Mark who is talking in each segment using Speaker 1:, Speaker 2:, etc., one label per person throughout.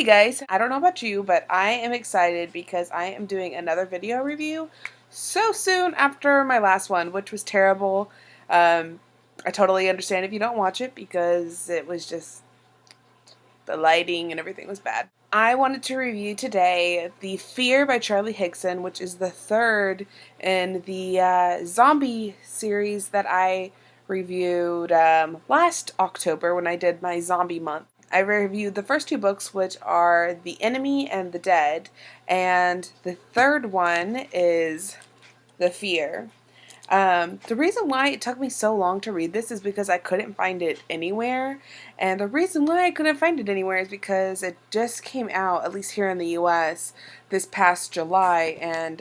Speaker 1: Hey guys, I don't know about you, but I am excited because I am doing another video review so soon after my last one, which was terrible. I totally understand if you don't watch it because it was just the lighting and everything was bad. I wanted to review today The Fear by Charlie Higson, which is the third in the zombie series that I reviewed last October when I did my zombie month. I reviewed the first two books, which are The Enemy and the Dead, and the third one is The Fear. The reason why it took me so long to read this is because I couldn't find it anywhere, and the reason why I couldn't find it anywhere is because it just came out, at least here in the US, this past July, and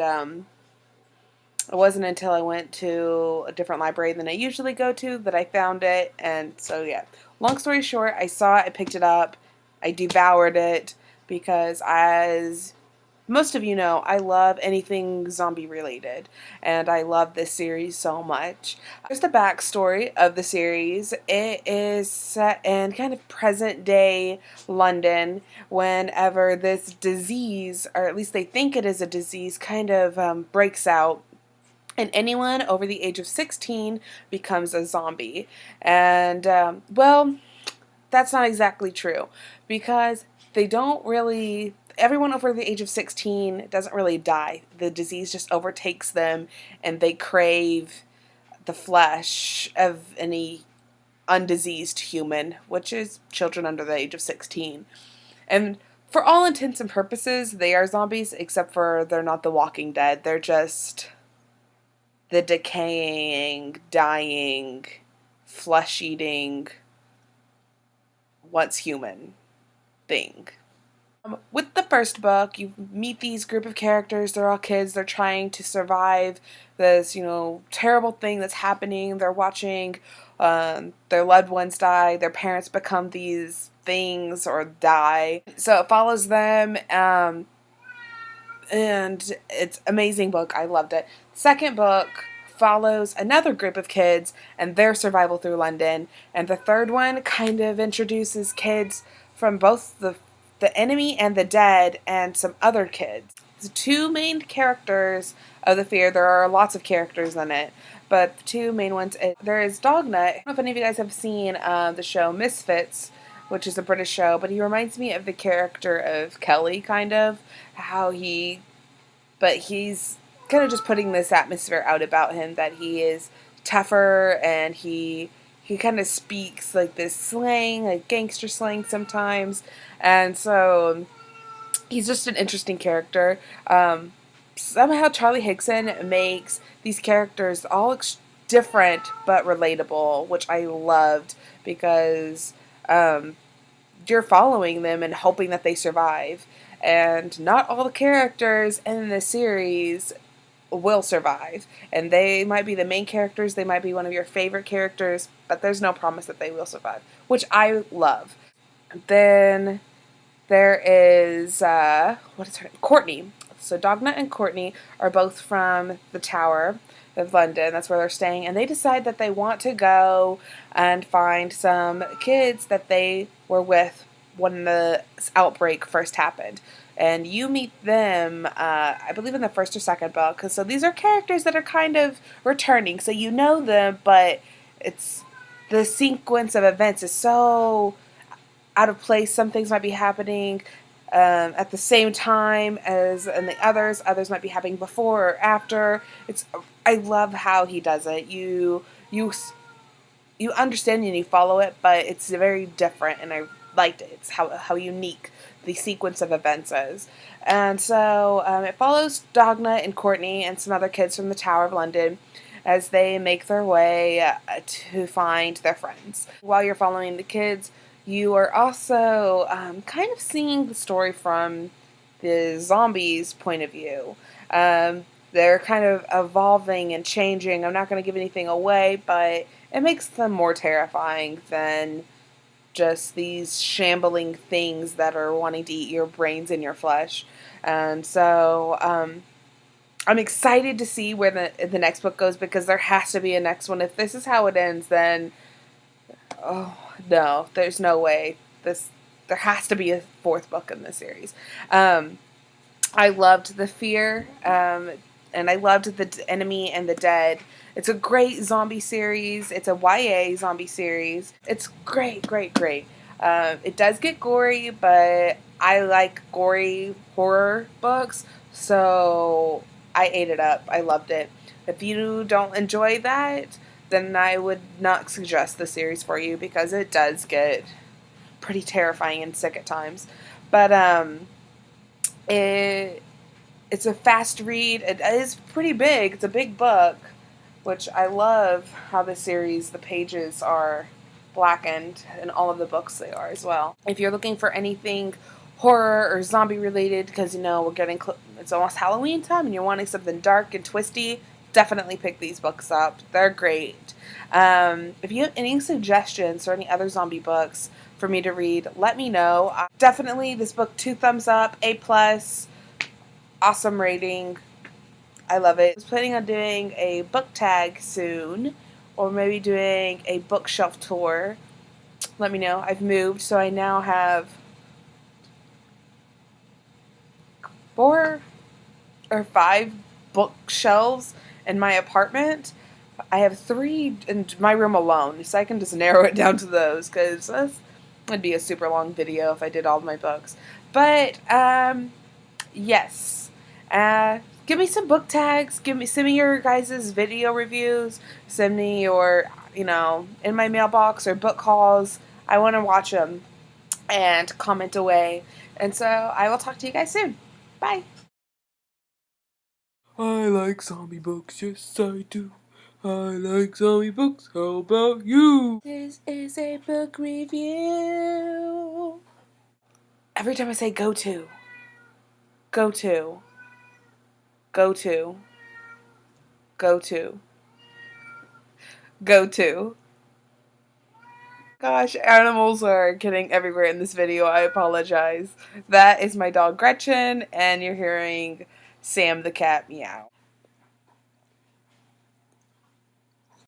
Speaker 1: it wasn't until I went to a different library than I usually go to that I found it, and so yeah. Long story short, I saw it, I picked it up, I devoured it, because as most of you know, I love anything zombie related, and I love this series so much. Just a backstory of the series. It is set in kind of present day London whenever this disease, or at least they think it is a disease, kind of breaks out. And anyone over the age of 16 becomes a zombie. And, well, that's not exactly true, because they don't really, everyone over the age of 16 doesn't really die. The disease just overtakes them, and they crave the flesh of any undiseased human, which is children under the age of 16. And for all intents and purposes, they are zombies, except for they're not the Walking Dead. They're just the decaying, dying, flesh-eating, once human thing. With the first book, you meet these group of characters. They're all kids. They're trying to survive this, terrible thing that's happening. They're watching their loved ones die. Their parents become these things or die. So it follows them, and it's an amazing book. I loved it. Second book follows another group of kids and their survival through London, and the third one kind of introduces kids from both the Enemy and the Dead and some other kids. The two main characters of The Fear, there are lots of characters in it, but the two main ones, there is Dognut. I don't know if any of you guys have seen the show Misfits, which is a British show, but he reminds me of the character of Kelly, kind of, but he's kind of just putting this atmosphere out about him, that he is tougher, and he kind of speaks like this slang, like gangster slang sometimes, and so he's just an interesting character. Somehow Charlie Higson makes these characters all different but relatable, which I loved, because you're following them and hoping that they survive. And not all the characters in the series will survive. And they might be the main characters, they might be one of your favorite characters, but there's no promise that they will survive, which I love. Then there is, what is her name? Courtney. So Dognut and Courtney are both from the Tower of London. That's where they're staying. And they decide that they want to go and find some kids that they were with when the outbreak first happened. And you meet them, I believe, in the first or second book. So these are characters that are kind of returning. So you know them, but it's the sequence of events is so out of place. Some things might be happening at the same time as in the others. Others might be happening before or after. I love how he does it. You understand and you follow it, but it's very different, and I liked it. It's how unique the sequence of events is. And so it follows Dognut and Courtney and some other kids from the Tower of London as they make their way to find their friends. While you're following the kids, you are also kind of seeing the story from the zombies' point of view. They're kind of evolving and changing. I'm not going to give anything away, but it makes them more terrifying than just these shambling things that are wanting to eat your brains and your flesh. And so I'm excited to see where the next book goes, because there has to be a next one. If this is how it ends, then oh no, there's no way there has to be a fourth book in this series. I loved the fear, and I loved the enemy and the dead. It's a great zombie series. It's a YA zombie series. It's great, great, great. It does get gory, but I like gory horror books, so I ate it up. I loved it. If you don't enjoy that, then I would not suggest the series for you because it does get pretty terrifying and sick at times. But it's a fast read. It is pretty big. It's a big book, which I love how the series, the pages are blackened, and all of the books they are as well. If you're looking for anything horror or zombie related, because we're getting it's almost Halloween time and you're wanting something dark and twisty, definitely pick these books up. They're great. If you have any suggestions or any other zombie books for me to read, let me know. Definitely this book, 2 thumbs up, A+, awesome rating. I love it. I was planning on doing a book tag soon, or maybe doing a bookshelf tour. Let me know. I've moved, so I now have 4 or 5 bookshelves in my apartment. I have 3 in my room alone, so I can just narrow it down to those, because that would be a super long video if I did all of my books. But, yes. Give me some book tags. Send me your guys' video reviews. Send me your, in my mailbox or book hauls. I want to watch them and comment away. And so I will talk to you guys soon. Bye.
Speaker 2: I like zombie books, yes I do. I like zombie books, how about you?
Speaker 1: This is a book review. Every time I say go to, go to, go to, go to, go to. Gosh, animals are getting everywhere in this video. I apologize. That is my dog Gretchen, and you're hearing Sam the cat meow.